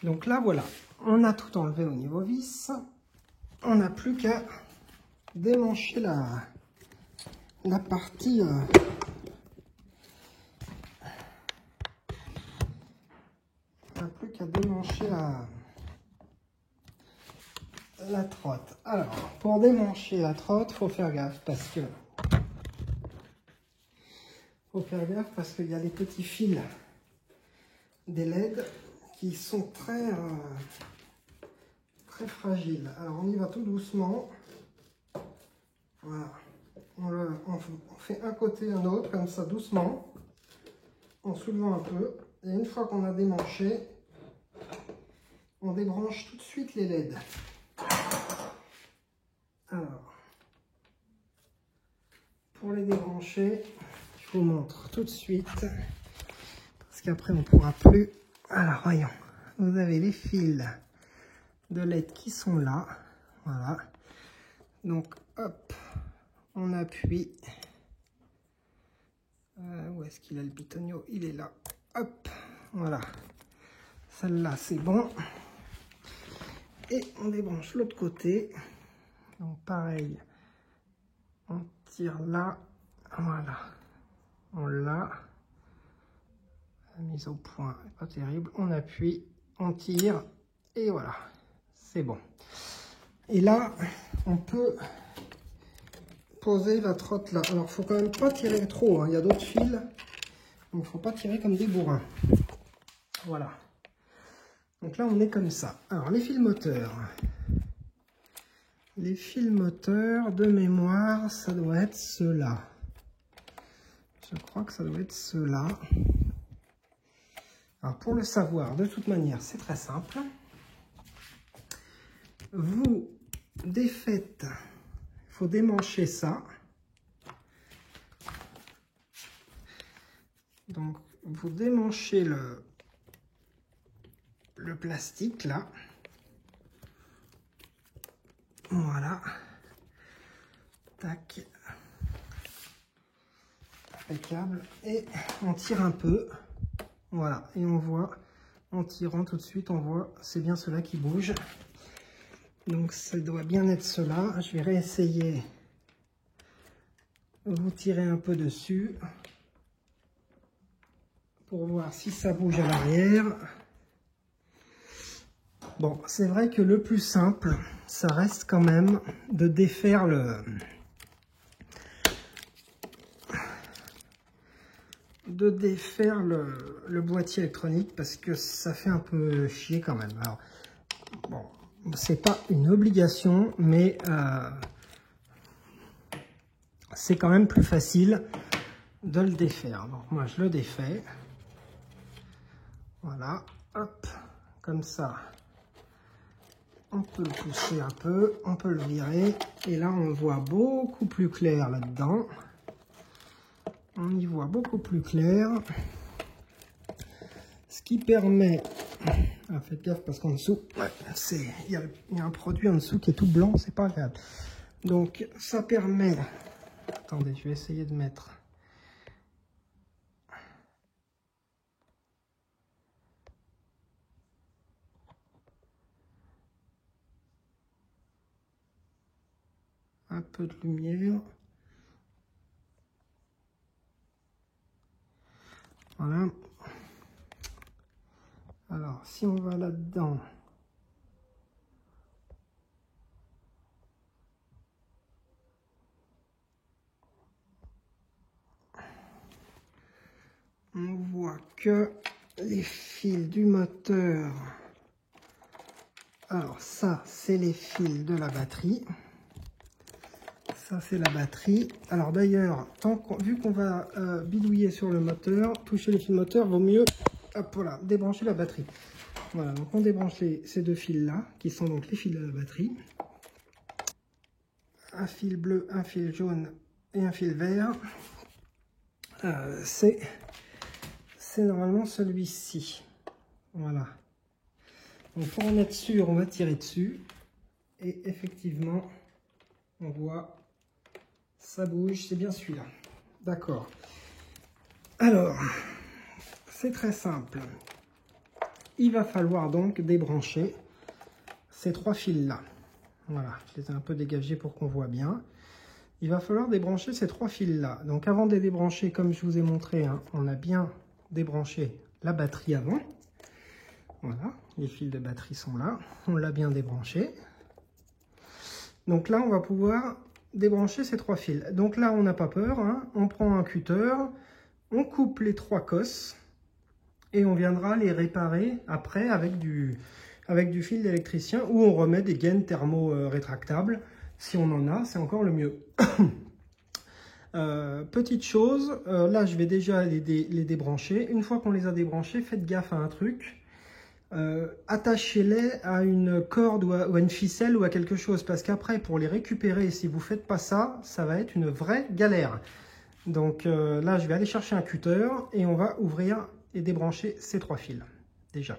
Donc là, voilà, on a tout enlevé au niveau vis. On n'a plus qu'à démancher la partie... on n'a plus qu'à démancher la trotte. Alors, pour démancher la trotte, faut faire gaffe parce que... Faut faire gaffe parce qu'il y a les petits fils des LED qui sont très fragiles. Alors on y va tout doucement. Voilà. On fait un côté un autre comme ça doucement, en soulevant un peu. Et une fois qu'on a démanché, on débranche tout de suite les LED. Alors, pour les débrancher, je vous montre tout de suite, parce qu'après on ne pourra plus. Alors voyons, vous avez les fils de LED qui sont là, voilà. Donc hop, on appuie. Où est-ce qu'il a le bitonio? Il est là. Hop, voilà. Celle-là c'est bon. Et on débranche l'autre côté. Donc pareil, on tire là, voilà. On l'a. La mise au point n'est pas terrible. On appuie, on tire et voilà, c'est bon. Et là, on peut poser la trotte là. Alors, il faut quand même pas tirer trop, hein. Il y a d'autres fils, donc il ne faut pas tirer comme des bourrins. Voilà. Donc là, on est comme ça. Alors, les fils moteurs. Les fils moteurs, de mémoire, ça doit être ceux-là. Je crois que ça doit être ceux-là. Alors, pour le savoir, de toute manière, c'est très simple. Vous défaites, il faut démancher ça. Donc, vous démanchez le plastique, là. Voilà. Tac. Impeccable. Et on tire un peu. Voilà. Et on voit, en tirant tout de suite, on voit, c'est bien cela qui bouge. Donc, ça doit bien être cela. Je vais réessayer. Vous tirez un peu dessus pour voir si ça bouge à l'arrière. Bon, c'est vrai que le plus simple, ça reste quand même de défaire le boîtier électronique parce que ça fait un peu chier quand même. Alors, bon, c'est pas une obligation, mais c'est quand même plus facile de le défaire. Donc moi, je le défais. Voilà, hop, comme ça. On peut le pousser un peu, on peut le virer. Et là, on voit beaucoup plus clair là-dedans. On y voit beaucoup plus clair. Ce qui permet... Ah, faites gaffe parce qu'en dessous, ouais, il y a un produit en dessous qui est tout blanc, c'est pas agréable. Donc, ça permet... Attendez, je vais essayer de mettre... un peu de lumière. Voilà. Alors, si on va là-dedans, on voit que les fils du moteur, alors ça, c'est les fils de la batterie. Ça, c'est la batterie. Alors d'ailleurs, vu qu'on va bidouiller sur le moteur, toucher les fils moteurs, vaut mieux, hop, voilà, débrancher la batterie. Voilà, donc on débranche ces deux fils-là, qui sont donc les fils de la batterie. Un fil bleu, un fil jaune et un fil vert. C'est normalement celui-ci. Voilà. Donc pour en être sûr, on va tirer dessus. Et effectivement, on voit... ça bouge, c'est bien celui-là. D'accord. Alors, c'est très simple. il va falloir donc débrancher ces 3 fils-là. Voilà, je les ai un peu dégagés pour qu'on voit bien. Il va falloir débrancher ces 3 fils-là. Donc avant de les débrancher, comme je vous ai montré, hein, on a bien débranché la batterie avant. Voilà, les fils de batterie sont là. On l'a bien débranché. Donc là, on va pouvoir débrancher ces 3 fils. Donc là, on n'a pas peur, hein. On prend un cutter, on coupe les 3 cosses et on viendra les réparer après avec du fil d'électricien ou on remet des gaines thermo-rétractables. Si on en a, c'est encore le mieux. Petite chose, là je vais déjà les débrancher. Une fois qu'on les a débranchés, faites gaffe à un truc. Attachez-les à une corde ou à une ficelle ou à quelque chose. Parce qu'après, pour les récupérer, si vous ne faites pas ça, ça va être une vraie galère. Donc là, je vais aller chercher un cutter et on va ouvrir et débrancher ces 3 fils. Déjà.